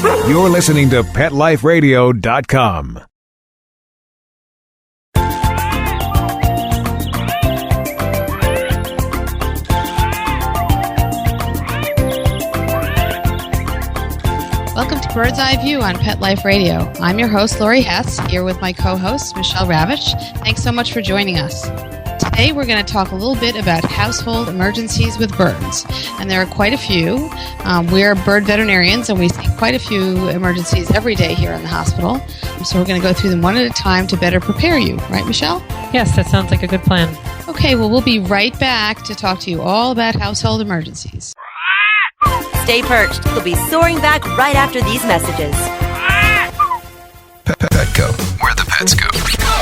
You're listening to PetLifeRadio.com. Welcome to Bird's Eye View on Pet Life Radio. I'm your host, Laurie Hess, here with my co-host, Michelle Ravitch. Thanks so much for joining us. Today we're going to talk a little bit about household emergencies with birds. And there are quite a few. We're bird veterinarians and we see quite a few emergencies every day here in the hospital. So we're going to go through them one at a time to better prepare you. Right, Michelle? Yes, that sounds like a good plan. Okay, well, we'll be right back to talk to you all about household emergencies. Stay perched. We'll be soaring back right after these messages. Petco, where the pets go.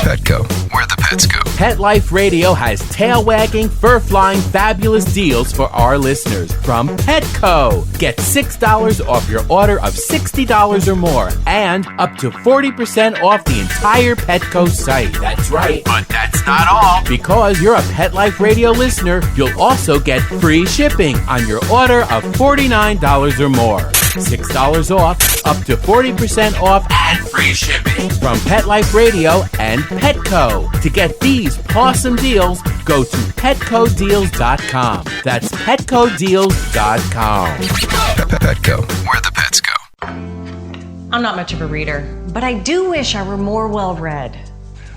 Petco, where the pets go. Pet Life Radio has tail-wagging, fur-flying, fabulous deals for our listeners from Petco. Get $6 off your order of $60 or more and up to 40% off the entire Petco site. That's right. But that's not all. Because you're a Pet Life Radio listener, you'll also get free shipping on your order of $49 or more. $6 off, up to 40% off, and free shipping from Pet Life Radio and Petco. To get these awesome deals, go to PetcoDeals.com. That's PetcoDeals.com. Petco, where the pets go. I'm not much of a reader, but I do wish I were more well-read.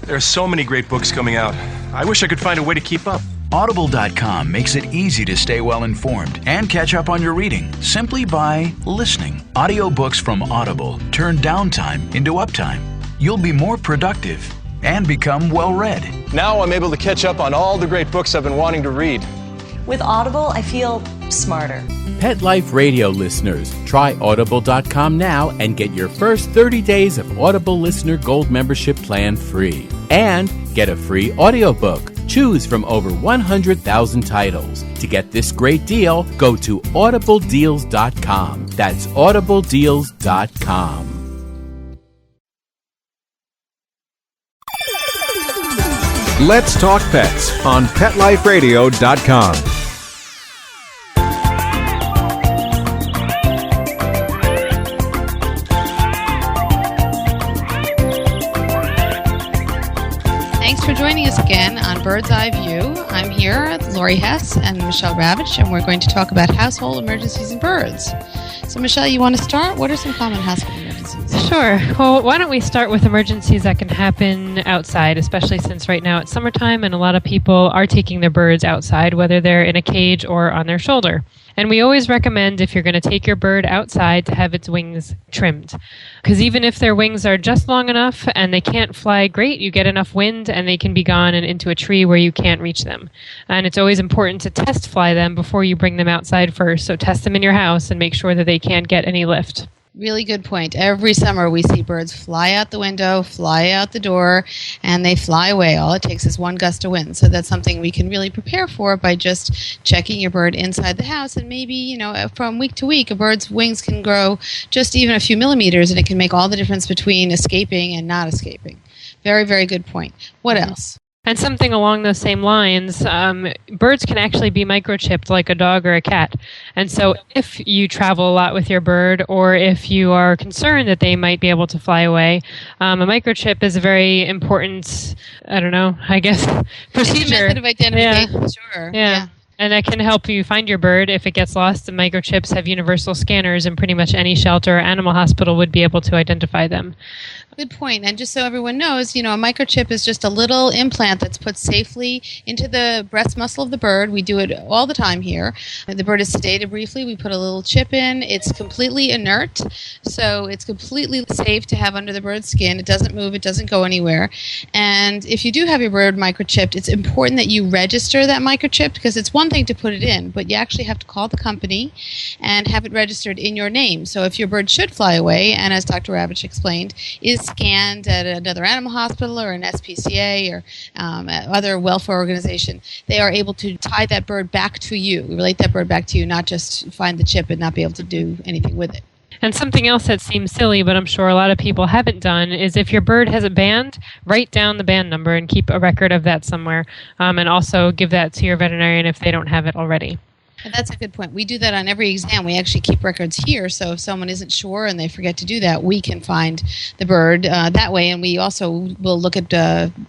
There are so many great books coming out. I wish I could find a way to keep up. Audible.com makes it easy to stay well informed and catch up on your reading simply by listening. Audiobooks from Audible turn downtime into uptime. You'll be more productive and become well read. Now I'm able to catch up on all the great books I've been wanting to read. With Audible, I feel smarter. Pet Life Radio listeners, try Audible.com now and get your first 30 days of Audible Listener Gold membership plan free. And get a free audiobook. Choose from over 100,000 titles. To get this great deal, go to audibledeals.com. That's audibledeals.com. Let's Talk Pets on PetLifeRadio.com. Thanks for joining us again on Bird's Eye View. I'm here, Laurie Hess and Michelle Ravitch, and we're going to talk about household emergencies in birds. So, Michelle, you want to start? What are some common household emergencies? Sure. Well, why don't we start with emergencies that can happen outside, especially since right now it's summertime and a lot of people are taking their birds outside, whether they're in a cage or on their shoulder. And we always recommend, if you're going to take your bird outside, to have its wings trimmed. Because even if their wings are just long enough and they can't fly great, you get enough wind and they can be gone and into a tree where you can't reach them. And it's always important to test fly them before you bring them outside first. So test them in your house and make sure that they can't get any lift. Really good point. Every summer we see birds fly out the window, fly out the door, and they fly away. All it takes is one gust of wind. So that's something we can really prepare for by just checking your bird inside the house. And maybe, from week to week, a bird's wings can grow just even a few millimeters, and it can make all the difference between escaping and not escaping. Very, very good point. What else? And something along those same lines, birds can actually be microchipped like a dog or a cat. And so if you travel a lot with your bird, or if you are concerned that they might be able to fly away, a microchip is a very important, procedure. It's a method of identification, Yeah. Sure. Yeah. And that can help you find your bird if it gets lost. The microchips have universal scanners, and pretty much any shelter or animal hospital would be able to identify them. Good point. And just so everyone knows, a microchip is just a little implant that's put safely into the breast muscle of the bird. We do it all the time here. The bird is sedated briefly. We put a little chip in. It's completely inert, so it's completely safe to have under the bird's skin. It doesn't move. It doesn't go anywhere. And if you do have your bird microchipped, it's important that you register that microchip, because it's one thing to put it in, but you actually have to call the company and have it registered in your name. So if your bird should fly away, and as Dr. Ravitch explained, is scanned at another animal hospital or an SPCA or other welfare organization, they are able to tie that bird back to you, relate that bird back to you, not just find the chip and not be able to do anything with it. And something else that seems silly, but I'm sure a lot of people haven't done, is if your bird has a band, write down the band number and keep a record of that somewhere, and also give that to your veterinarian if they don't have it already. And that's a good point. We do that on every exam. We actually keep records here, so if someone isn't sure and they forget to do that, we can find the bird that way. And we also will look at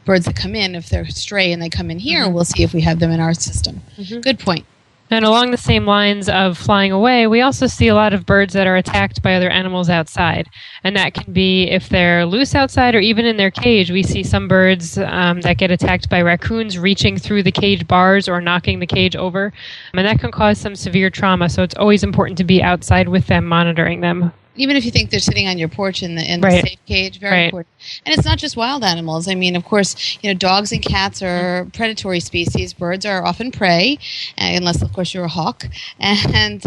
birds that come in. If they're stray and they come in here, we'll see if we have them in our system. Good point. And along the same lines of flying away, we also see a lot of birds that are attacked by other animals outside. And that can be if they're loose outside or even in their cage. We see some birds that get attacked by raccoons reaching through the cage bars or knocking the cage over. And that can cause some severe trauma. So it's always important to be outside with them, monitoring them. Even if you think they're sitting on your porch in the safe cage, very important. And it's not just wild animals. I mean, of course, dogs and cats are predatory species. Birds are often prey, unless, of course, you're a hawk. And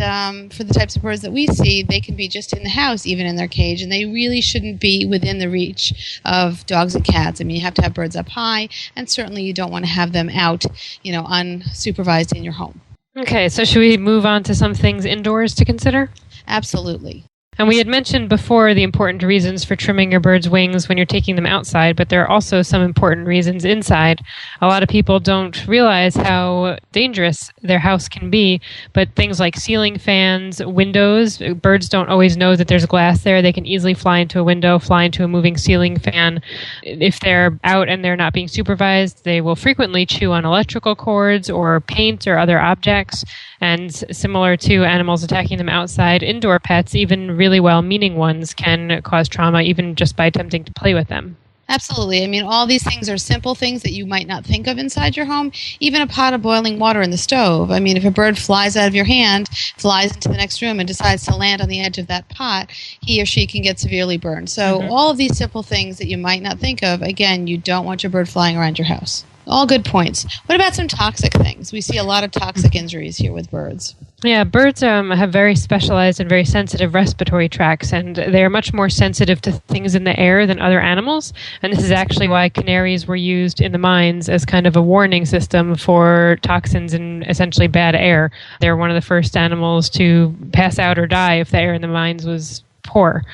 for the types of birds that we see, they can be just in the house, even in their cage, and they really shouldn't be within the reach of dogs and cats. I mean, you have to have birds up high, and certainly you don't want to have them out, unsupervised in your home. Okay, so should we move on to some things indoors to consider? Absolutely. And we had mentioned before the important reasons for trimming your bird's wings when you're taking them outside, but there are also some important reasons inside. A lot of people don't realize how dangerous their house can be, but things like ceiling fans, windows, birds don't always know that there's glass there. They can easily fly into a window, fly into a moving ceiling fan. If they're out and they're not being supervised, they will frequently chew on electrical cords or paint or other objects. And similar to animals attacking them outside, indoor pets, even really well-meaning ones, can cause trauma even just by attempting to play with them. Absolutely. I mean, all these things are simple things that you might not think of inside your home. Even a pot of boiling water in the stove. I mean, if a bird flies out of your hand, flies into the next room, and decides to land on the edge of that pot, he or she can get severely burned. So all of these simple things that you might not think of, again, you don't want your bird flying around your house. All good points. What about some toxic things? We see a lot of toxic injuries here with birds. Yeah, birds have very specialized and very sensitive respiratory tracts, and they're much more sensitive to things in the air than other animals. And this is actually why canaries were used in the mines as kind of a warning system for toxins and essentially bad air. They're one of the first animals to pass out or die if the air in the mines was poor.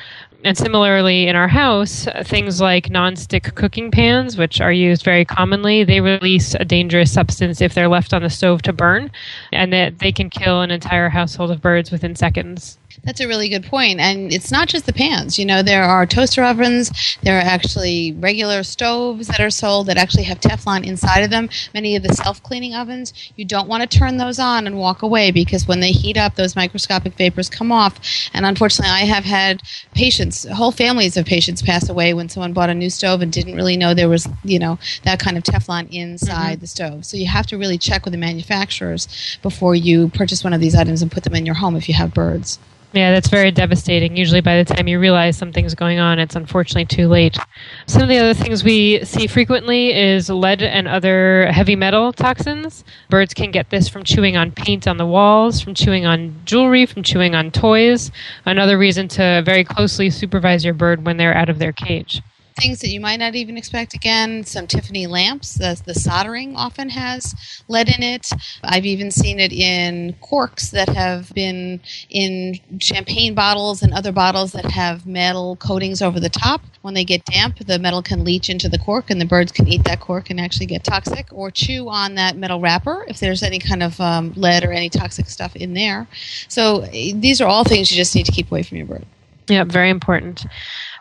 And similarly, in our house, things like non-stick cooking pans, which are used very commonly, they release a dangerous substance if they're left on the stove to burn, and that they can kill an entire household of birds within seconds. That's a really good point. And it's not just the pans. There are toaster ovens. There are actually regular stoves that are sold that actually have Teflon inside of them. Many of the self-cleaning ovens, you don't want to turn those on and walk away, because when they heat up, those microscopic vapors come off. And unfortunately, I have had patients, whole families of patients, pass away when someone bought a new stove and didn't really know there was, that kind of Teflon inside the stove. So you have to really check with the manufacturers before you purchase one of these items and put them in your home if you have birds. Yeah, that's very devastating. Usually by the time you realize something's going on, it's unfortunately too late. Some of the other things we see frequently is lead and other heavy metal toxins. Birds can get this from chewing on paint on the walls, from chewing on jewelry, from chewing on toys. Another reason to very closely supervise your bird when they're out of their cage. Things that you might not even expect. Again, some Tiffany lamps. The soldering often has lead in it. I've even seen it in corks that have been in champagne bottles and other bottles that have metal coatings over the top. When they get damp, the metal can leach into the cork, and the birds can eat that cork and actually get toxic, or chew on that metal wrapper if there's any kind of lead or any toxic stuff in there. So these are all things you just need to keep away from your bird. Yeah, very important.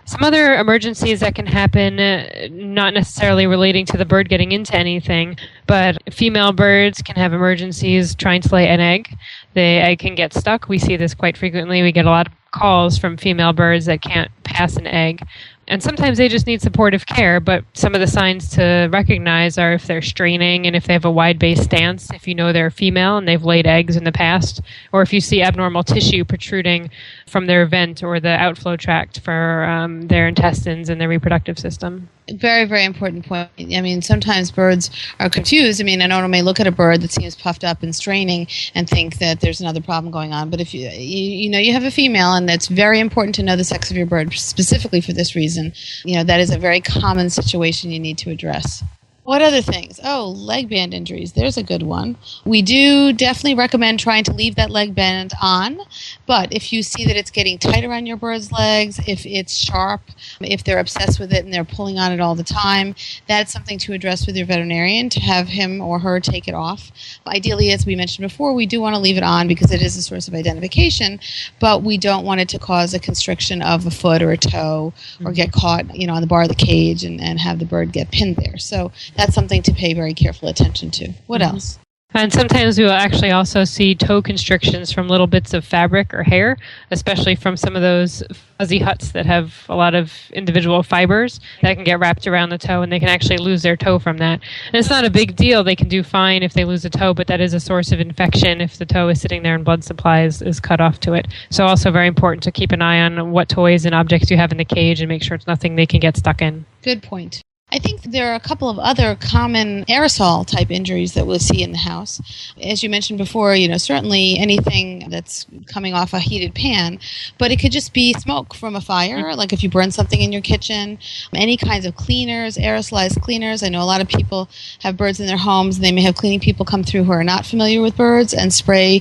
Some other emergencies that can happen, not necessarily relating to the bird getting into anything, but female birds can have emergencies trying to lay an egg. The egg can get stuck. We see this quite frequently. We get a lot of calls from female birds that can't pass an egg. And sometimes they just need supportive care, but some of the signs to recognize are if they're straining and if they have a wide-based stance, if you know they're female and they've laid eggs in the past, or if you see abnormal tissue protruding from their vent or the outflow tract for their intestines and their reproductive system. Very, very important point. I mean, sometimes birds are confused. I mean, an owner may look at a bird that seems puffed up and straining and think that there's another problem going on. But if you know you have a female, and it's very important to know the sex of your bird specifically for this reason, that is a very common situation you need to address. What other things? Oh, leg band injuries. There's a good one. We do definitely recommend trying to leave that leg band on, but if you see that it's getting tight around your bird's legs, if it's sharp, if they're obsessed with it and they're pulling on it all the time, that's something to address with your veterinarian, to have him or her take it off. Ideally, as we mentioned before, we do want to leave it on because it is a source of identification, but we don't want it to cause a constriction of a foot or a toe or get caught, on the bar of the cage and have the bird get pinned there. So that's something to pay very careful attention to. What else? And sometimes we will actually also see toe constrictions from little bits of fabric or hair, especially from some of those fuzzy huts that have a lot of individual fibers that can get wrapped around the toe, and they can actually lose their toe from that. And it's not a big deal. They can do fine if they lose a toe, but that is a source of infection if the toe is sitting there and blood supply is cut off to it. So also very important to keep an eye on what toys and objects you have in the cage and make sure it's nothing they can get stuck in. Good point. I think there are a couple of other common aerosol type injuries that we'll see in the house. As you mentioned before, certainly anything that's coming off a heated pan, but it could just be smoke from a fire, like if you burn something in your kitchen, any kinds of cleaners, aerosolized cleaners. I know a lot of people have birds in their homes, and they may have cleaning people come through who are not familiar with birds and spray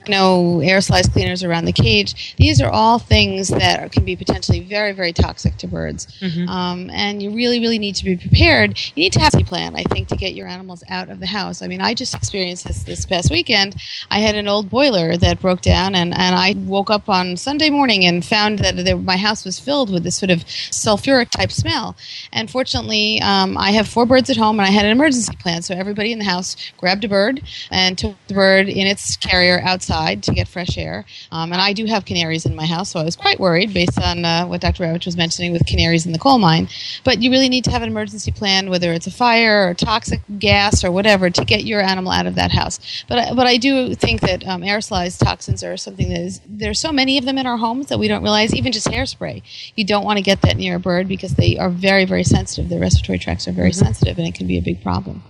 aerosolized cleaners around the cage. These are all things that can be potentially very, very toxic to birds. And you really, really need to be prepared. You need to have a plan, I think, to get your animals out of the house. I mean, I just experienced this past weekend. I had an old boiler that broke down, and I woke up on Sunday morning and found that my house was filled with this sort of sulfuric type smell. And fortunately, I have 4 birds at home, and I had an emergency plan. So everybody in the house grabbed a bird and took the bird in its carrier outside to get fresh air. And I do have canaries in my house, so I was quite worried based on what Dr. Ravitch was mentioning with canaries in the coal mine. But you really need to have an emergency plan, whether it's a fire or toxic gas or whatever, to get your animal out of that house. But I do think that aerosolized toxins are something there's so many of them in our homes that we don't realize. Even just hairspray, you don't want to get that near a bird because they are very, very sensitive. Their respiratory tracts are very sensitive, and it can be a big problem.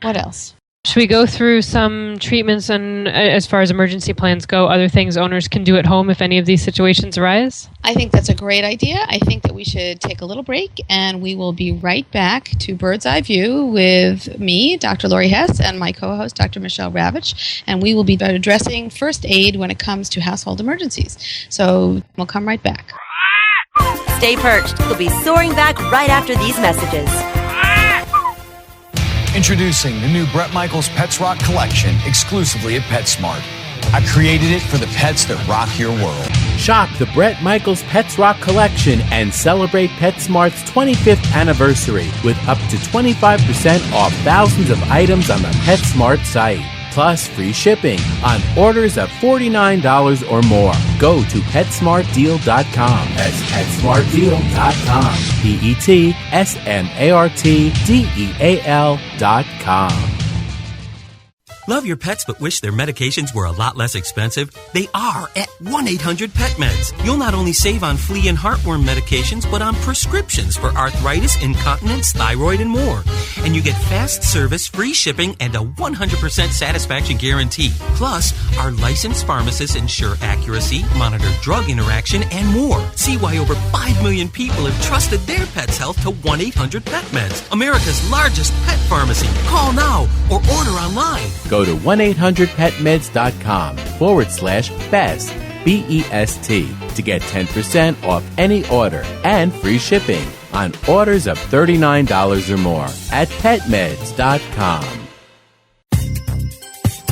What else? Should we go through some treatments and, as far as emergency plans go, other things owners can do at home if any of these situations arise? I think that's a great idea. I think that we should take a little break, and we will be right back to Bird's Eye View with me, Dr. Laurie Hess, and my co-host, Dr. Michelle Ravitch, and we will be addressing first aid when it comes to household emergencies. So we'll come right back. Stay perched. We'll be soaring back right after these messages. Introducing the new Bret Michaels Pets Rock collection exclusively at PetSmart. I created it for the pets that rock your world. Shop the Bret Michaels Pets Rock collection and celebrate PetSmart's 25th anniversary with up to 25% off thousands of items on the PetSmart site. Plus free shipping on orders of $49 or more. Go to PetSmartDeal.com. That's PetSmartDeal.com. PetSmartDeal.com. Love your pets but wish their medications were a lot less expensive? They are at 1-800-PET-MEDS. You'll not only save on flea and heartworm medications, but on prescriptions for arthritis, incontinence, thyroid, and more. And you get fast service, free shipping, and a 100% satisfaction guarantee. Plus, our licensed pharmacists ensure accuracy, monitor drug interaction, and more. See why over 5 million people have trusted their pet's health to 1-800-PET-MEDS, America's largest pet pharmacy. Call now or order online. Go to 1-800-PetMeds.com/BEST, BEST, to get 10% off any order and free shipping on orders of $39 or more at PetMeds.com.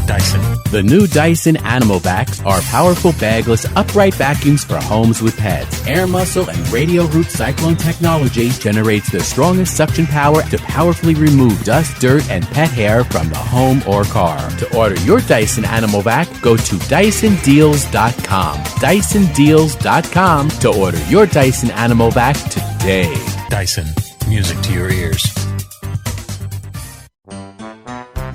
Dyson. The new Dyson Animal Vacs are powerful bagless upright vacuums for homes with pets. Air muscle and radio root cyclone technology generates the strongest suction power to powerfully remove dust, dirt, and pet hair from the home or car. To order your Dyson Animal Vac, go to DysonDeals.com. DysonDeals.com to order your Dyson Animal Vac today. Dyson. Music to your ears.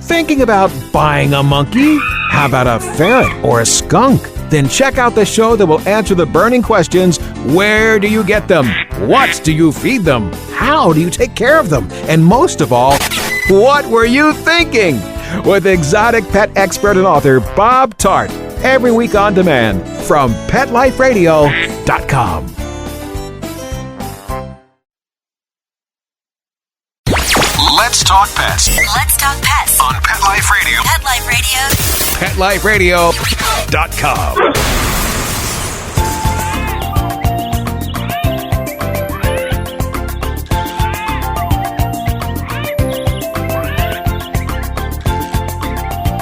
Thinking about buying a monkey? How about a ferret or a skunk? Then check out the show that will answer the burning questions: where do you get them? What do you feed them? How do you take care of them? And most of all, what were you thinking? With exotic pet expert and author Bob Tart, every week on demand from PetLifeRadio.com. Let's talk pets. Let's talk pets On Pet Life Radio. Pet Life Radio. PetLifeRadio.com.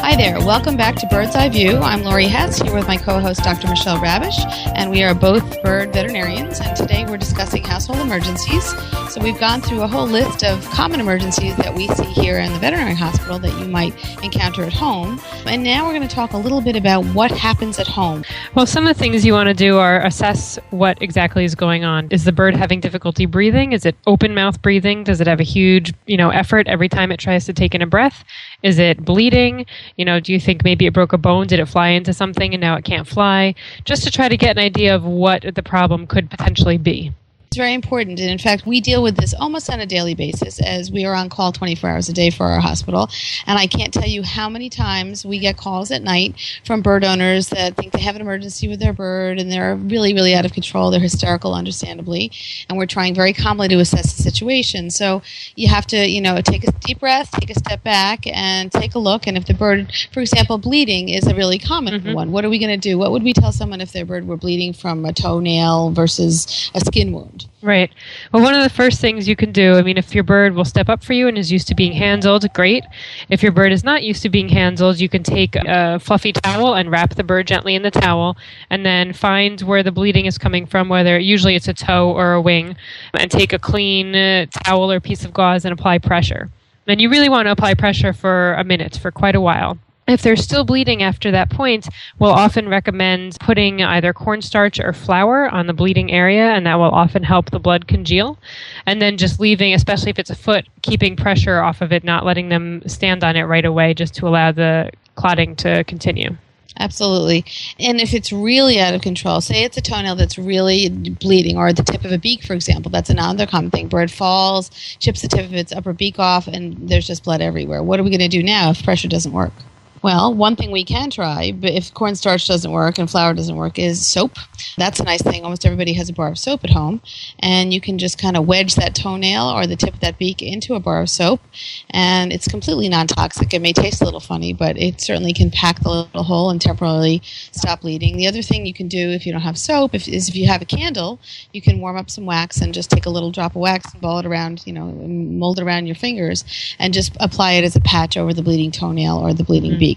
Hi there. Welcome back to Bird's Eye View. I'm Laurie Hetz here with my co-host Dr. Michelle Rabish, and we are both bird veterinarians, and today we're discussing household emergencies. So we've gone through a whole list of common emergencies that we see here in the veterinary hospital that you might encounter at home. And now we're going to talk a little bit about what happens at home. Well, some of the things you want to do are assess what exactly is going on. Is the bird having difficulty breathing? Is it open mouth breathing? Does it have a huge, effort every time it tries to take in a breath? Is it bleeding? Do you think maybe it broke a bone? Did it fly into something and now it can't fly? Just to try to get an idea of what the problem could potentially be. It's very important, and in fact, we deal with this almost on a daily basis as we are on call 24 hours a day for our hospital, and I can't tell you how many times we get calls at night from bird owners that think they have an emergency with their bird, and they're really, really out of control. They're hysterical, understandably, and we're trying very calmly to assess the situation. So you have to, take a deep breath, take a step back, and take a look, and if the bird, for example, bleeding is a really common one, what are we going to do? What would we tell someone if their bird were bleeding from a toenail versus a skin wound? Right. Well, one of the first things you can do, if your bird will step up for you and is used to being handled, great. If your bird is not used to being handled, you can take a fluffy towel and wrap the bird gently in the towel and then find where the bleeding is coming from, whether usually it's a toe or a wing, and take a clean towel or piece of gauze and apply pressure. And you really want to apply pressure for a minute, for quite a while. If they're still bleeding after that point, we'll often recommend putting either cornstarch or flour on the bleeding area, and that will often help the blood congeal. And then just leaving, especially if it's a foot, keeping pressure off of it, not letting them stand on it right away, just to allow the clotting to continue. Absolutely. And if it's really out of control, say it's a toenail that's really bleeding, or the tip of a beak, for example, that's another common thing. Bird falls, chips the tip of its upper beak off, and there's just blood everywhere. What are we going to do now if pressure doesn't work? Well, one thing we can try, but if cornstarch doesn't work and flour doesn't work, is soap. That's a nice thing. Almost everybody has a bar of soap at home, and you can just kind of wedge that toenail or the tip of that beak into a bar of soap, and it's completely non-toxic. It may taste a little funny, but it certainly can pack the little hole and temporarily stop bleeding. The other thing you can do if you don't have soap is if you have a candle, you can warm up some wax and just take a little drop of wax and ball it around, mold it around your fingers, and just apply it as a patch over the bleeding toenail or the bleeding beak.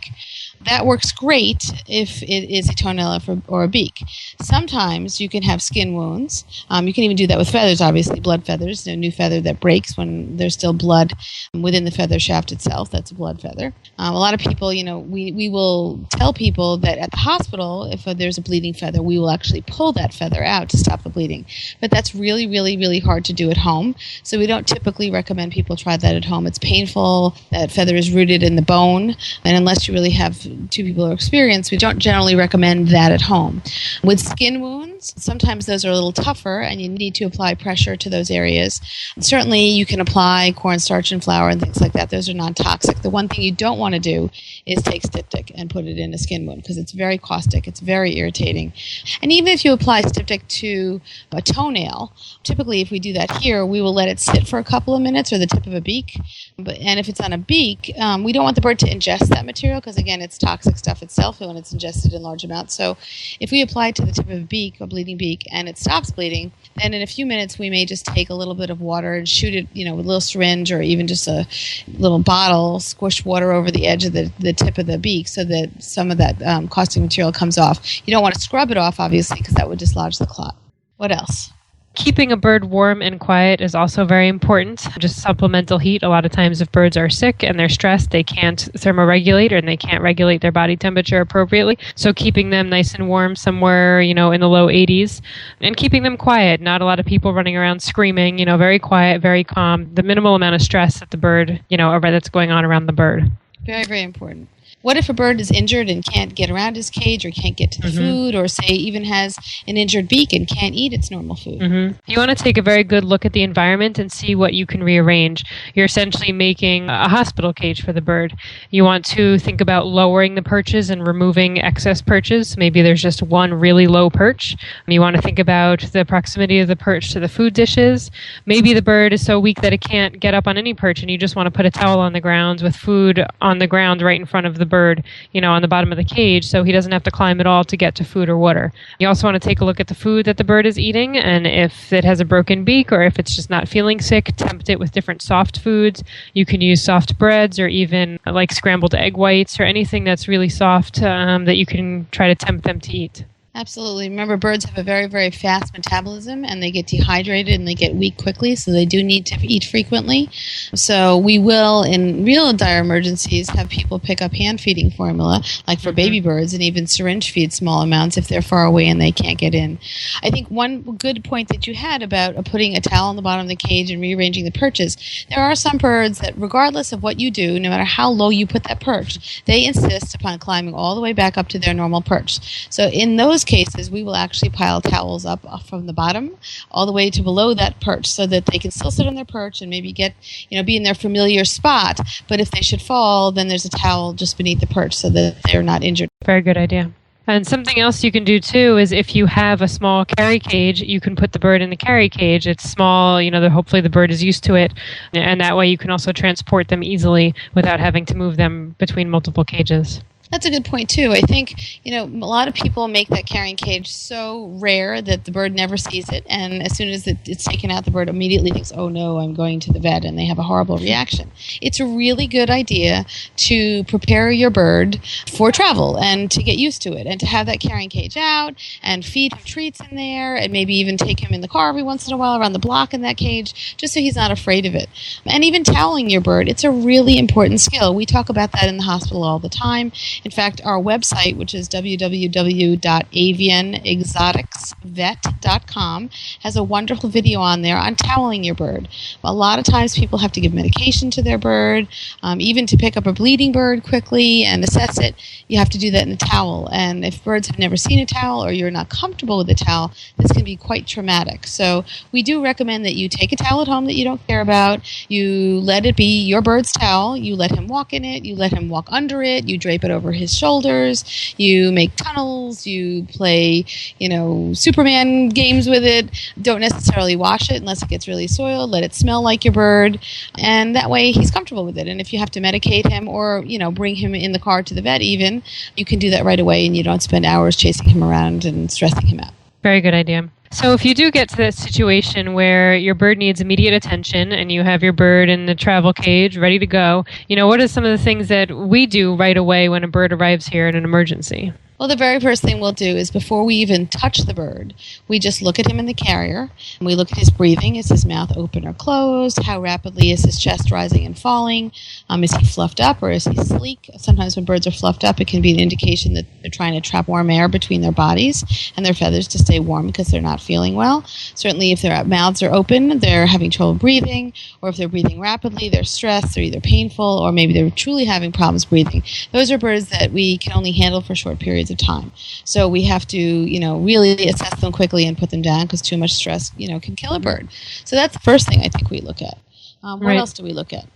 That works great if it is a toenail or a beak. Sometimes you can have skin wounds. You can even do that with feathers, obviously, blood feathers. A new feather that breaks when there's still blood within the feather shaft itself. That's a blood feather. A lot of people, we will tell people that at the hospital, if there's a bleeding feather, we will actually pull that feather out to stop the bleeding. But that's really, really, really hard to do at home. So we don't typically recommend people try that at home. It's painful. That feather is rooted in the bone. And unless you really have two people who are experienced, we don't generally recommend that at home. With skin wounds, sometimes those are a little tougher and you need to apply pressure to those areas. And certainly you can apply cornstarch and flour and things like that. Those are non-toxic. The one thing you don't want to do is take styptic and put it in a skin wound because it's very caustic, it's very irritating. And even if you apply styptic to a toenail, typically if we do that here, we will let it sit for a couple of minutes, or the tip of a beak. And if it's on a beak, we don't want the bird to ingest that material because, again, it's toxic stuff itself when it's ingested in large amounts. So if we apply it to the tip of a beak, a bleeding beak, and it stops bleeding, then in a few minutes we may just take a little bit of water and shoot it, with a little syringe or even just a little bottle, squish water over the edge of the tip of the beak so that some of that caustic material comes off. You don't want to scrub it off, obviously, because that would dislodge the clot. What else? Keeping a bird warm and quiet is also very important. Just supplemental heat. A lot of times if birds are sick and they're stressed, they can't thermoregulate and they can't regulate their body temperature appropriately. So keeping them nice and warm somewhere, in the low 80s, and keeping them quiet. Not a lot of people running around screaming, very quiet, very calm. The minimal amount of stress that the bird, or that's going on around the bird. Very, very important. What if a bird is injured and can't get around his cage or can't get to the food, or say even has an injured beak and can't eat its normal food? You want to take a very good look at the environment and see what you can rearrange. You're essentially making a hospital cage for the bird. You want to think about lowering the perches and removing excess perches. Maybe there's just one really low perch. You want to think about the proximity of the perch to the food dishes. Maybe the bird is so weak that it can't get up on any perch, and you just want to put a towel on the ground with food on the ground right in front of the bird, on the bottom of the cage, so he doesn't have to climb at all to get to food or water. You also want to take a look at the food that the bird is eating, and if it has a broken beak or if it's just not feeling sick, tempt it with different soft foods. You can use soft breads or even like scrambled egg whites or anything that's really soft that you can try to tempt them to eat. Absolutely. Remember, birds have a very, very fast metabolism, and they get dehydrated and they get weak quickly, so they do need to eat frequently. So we will, in real dire emergencies, have people pick up hand-feeding formula, like for baby birds, and even syringe feed small amounts if they're far away and they can't get in. I think one good point that you had about putting a towel on the bottom of the cage and rearranging the perches, there are some birds that, regardless of what you do, no matter how low you put that perch, they insist upon climbing all the way back up to their normal perch. So in those cases, we will actually pile towels up from the bottom all the way to below that perch so that they can still sit on their perch and maybe get, be in their familiar spot. But if they should fall, then there's a towel just beneath the perch so that they're not injured. Very good idea. And something else you can do too is if you have a small carry cage, you can put the bird in the carry cage. It's small, hopefully the bird is used to it. And that way you can also transport them easily without having to move them between multiple cages. That's a good point, too. I think, a lot of people make that carrying cage so rare that the bird never sees it. And as soon as it's taken out, the bird immediately thinks, oh, no, I'm going to the vet, and they have a horrible reaction. It's a really good idea to prepare your bird for travel and to get used to it and to have that carrying cage out and feed him treats in there and maybe even take him in the car every once in a while around the block in that cage just so he's not afraid of it. And even toweling your bird, it's a really important skill. We talk about that in the hospital all the time. In fact, our website, which is www.avianexoticsvet.com, has a wonderful video on there on toweling your bird. A lot of times people have to give medication to their bird, even to pick up a bleeding bird quickly and assess it, you have to do that in a towel. And if birds have never seen a towel or you're not comfortable with a towel, this can be quite traumatic. So we do recommend that you take a towel at home that you don't care about, you let it be your bird's towel, you let him walk in it, you let him walk under it, you drape it over his shoulders, you make tunnels, you play, Superman games with it. Don't necessarily wash it unless it gets really soiled. Let it smell like your bird, and that way he's comfortable with it. And if you have to medicate him or, bring him in the car to the vet even, you can do that right away and you don't spend hours chasing him around and stressing him out. Very good idea. So if you do get to that situation where your bird needs immediate attention and you have your bird in the travel cage ready to go, what are some of the things that we do right away when a bird arrives here in an emergency? Well, the very first thing we'll do is before we even touch the bird, we just look at him in the carrier, and we look at his breathing. Is his mouth open or closed? How rapidly is his chest rising and falling? Is he fluffed up or is he sleek? Sometimes when birds are fluffed up, it can be an indication that they're trying to trap warm air between their bodies and their feathers to stay warm because they're not feeling well. Certainly if their mouths are open, they're having trouble breathing, or if they're breathing rapidly, they're stressed, they're either painful, or maybe they're truly having problems breathing. Those are birds that we can only handle for short periods of time. So we have to, really assess them quickly and put them down because too much stress, can kill a bird. So that's the first thing I think we look at. What else do we look at?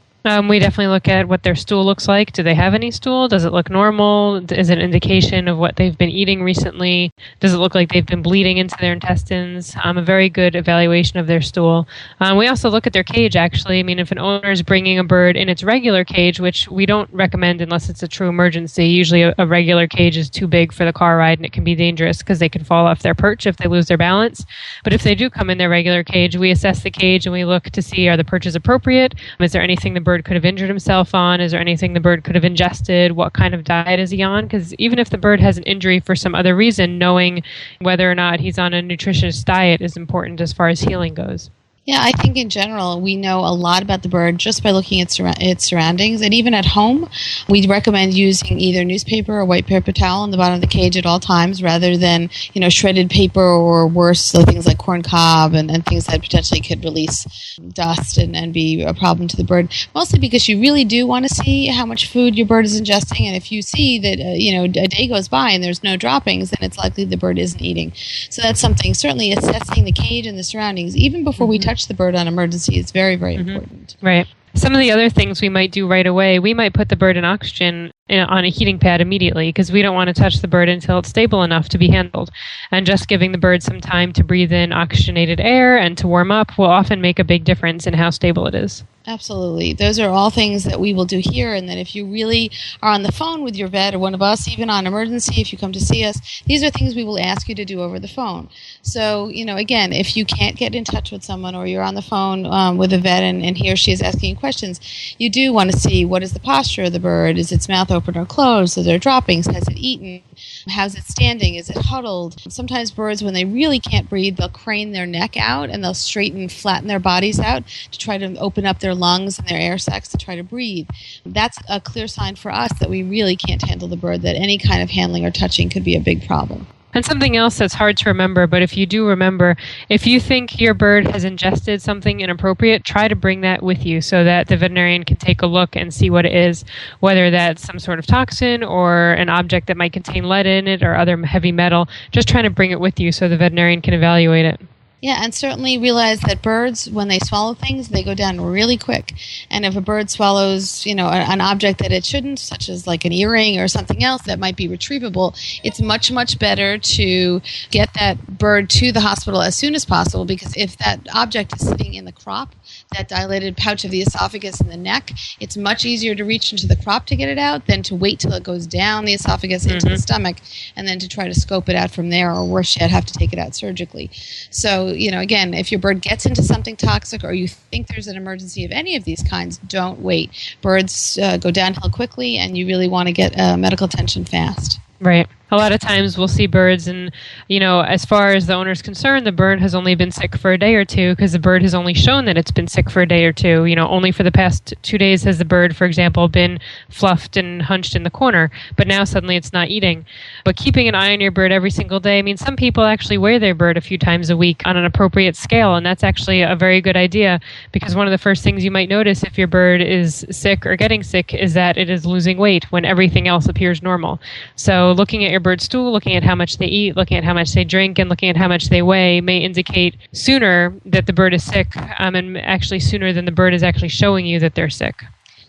We definitely look at what their stool looks like. Do they have any stool? Does it look normal? Is it an indication of what they've been eating recently? Does it look like they've been bleeding into their intestines? A very good evaluation of their stool. We also look at their cage, actually. If an owner is bringing a bird in its regular cage, which we don't recommend unless it's a true emergency. Usually a regular cage is too big for the car ride and it can be dangerous because they can fall off their perch if they lose their balance. But if they do come in their regular cage, we assess the cage and we look to see are the perches appropriate? Is there anything the bird could have injured himself on? Is there anything the bird could have ingested? What kind of diet is he on? Because even if the bird has an injury for some other reason, knowing whether or not he's on a nutritious diet is important as far as healing goes. Yeah, I think in general we know a lot about the bird just by looking at its surroundings. And even at home, we recommend using either newspaper or white paper towel on the bottom of the cage at all times rather than, shredded paper or worse, so things like corn cob and things that potentially could release dust and be a problem to the bird. Mostly because you really do want to see how much food your bird is ingesting. And if you see that, a day goes by and there's no droppings, then it's likely the bird isn't eating. So that's something, certainly assessing the cage and the surroundings, even before we touch the bird on emergency, is very, very important. Right. Some of the other things we might do right away, we might put the bird in oxygen on a heating pad immediately because we don't want to touch the bird until it's stable enough to be handled. And just giving the bird some time to breathe in oxygenated air and to warm up will often make a big difference in how stable it is. Absolutely. Those are all things that we will do here. And then if you really are on the phone with your vet or one of us, even on emergency, if you come to see us, these are things we will ask you to do over the phone. So, again, if you can't get in touch with someone or you're on the phone with a vet and he or she is asking you questions, you do want to see what is the posture of the bird. Is its mouth open or closed? Are there droppings? Has it eaten? How's it standing? Is it huddled? Sometimes birds, when they really can't breathe, they'll crane their neck out and they'll straighten, flatten their bodies out to try to open up their lungs and their air sacs to try to breathe. That's a clear sign for us that we really can't handle the bird, that any kind of handling or touching could be a big problem. And something else that's hard to remember, but if you do remember, if you think your bird has ingested something inappropriate, try to bring that with you so that the veterinarian can take a look and see what it is, whether that's some sort of toxin or an object that might contain lead in it or other heavy metal. Just trying to bring it with you so the veterinarian can evaluate it. Yeah, and certainly realize that birds, when they swallow things, they go down really quick. And if a bird swallows, an object that it shouldn't, such as like an earring or something else that might be retrievable, it's much, much better to get that bird to the hospital as soon as possible, because if that object is sitting in the crop, that dilated pouch of the esophagus and the neck, it's much easier to reach into the crop to get it out than to wait till it goes down the esophagus into the stomach and then to try to scope it out from there, or worse yet, have to take it out surgically. So, again, if your bird gets into something toxic or you think there's an emergency of any of these kinds, don't wait. Birds go downhill quickly, and you really want to get medical attention fast. Right. A lot of times we'll see birds and, as far as the owner's concerned, the bird has only been sick for a day or two because the bird has only shown that it's been sick for a day or two. Only for the past 2 days has the bird, for example, been fluffed and hunched in the corner, but now suddenly it's not eating. But keeping an eye on your bird every single day, some people actually weigh their bird a few times a week on an appropriate scale, and that's actually a very good idea because one of the first things you might notice if your bird is sick or getting sick is that it is losing weight when everything else appears normal. So looking at your bird's stool, looking at how much they eat, looking at how much they drink, and looking at how much they weigh may indicate sooner that the bird is sick, and actually sooner than the bird is actually showing you that they're sick.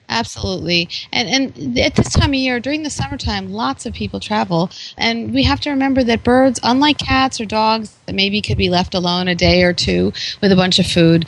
Absolutely. And at this time of year, during the summertime, lots of people travel. And we have to remember that birds, unlike cats or dogs that maybe could be left alone a day or two with a bunch of food,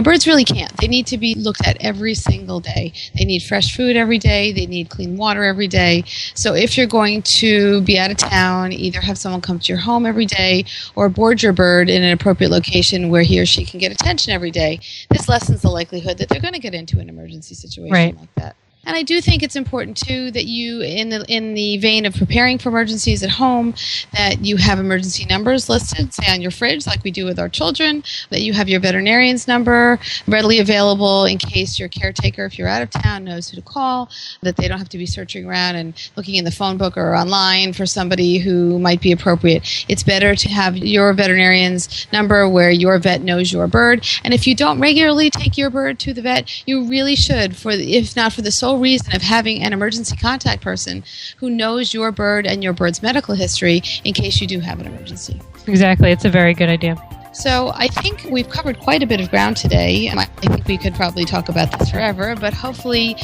birds really can't. They need to be looked at every single day. They need fresh food every day. They need clean water every day. So if you're going to be out of town, either have someone come to your home every day or board your bird in an appropriate location where he or she can get attention every day, this lessens the likelihood that they're going to get into an emergency situation. Right. Like that. And I do think it's important, too, that you, in the vein of preparing for emergencies at home, that you have emergency numbers listed, say on your fridge, like we do with our children, that you have your veterinarian's number readily available in case your caretaker, if you're out of town, knows who to call, that they don't have to be searching around and looking in the phone book or online for somebody who might be appropriate. It's better to have your veterinarian's number where your vet knows your bird. And if you don't regularly take your bird to the vet, you really should, if not for the sole reason of having an emergency contact person who knows your bird and your bird's medical history in case you do have an emergency. Exactly. It's a very good idea. So I think we've covered quite a bit of ground today, and I think we could probably talk about this forever, but hopefully,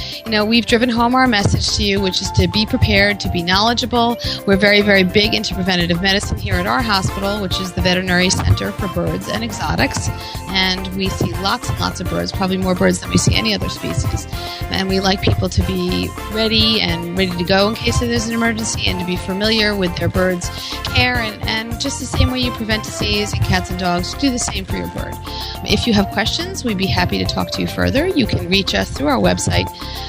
we've driven home our message to you, which is to be prepared, to be knowledgeable. We're very, very big into preventative medicine here at our hospital, which is the Veterinary Center for Birds and Exotics, and we see lots and lots of birds, probably more birds than we see any other species, and we like people to be ready to go in case there's an emergency and to be familiar with their bird's care and just the same way you prevent disease in cats and dogs, do the same for your bird. If you have questions, we'd be happy to talk to you further. You can reach us through our website,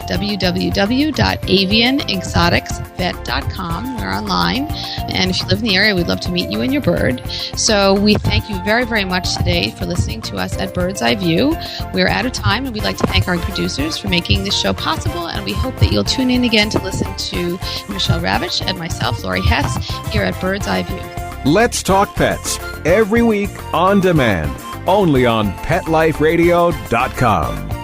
www.avianexoticsvet.com. We're online. And if you live in the area, we'd love to meet you and your bird. So we thank you very, very much today for listening to us at Bird's Eye View. We're out of time, and we'd like to thank our producers for making this show possible. And we hope that you'll tune in again to listen to Michelle Ravitch and myself, Laurie Hess, here at Bird's Eye View. Let's Talk Pets, every week on demand, only on PetLifeRadio.com.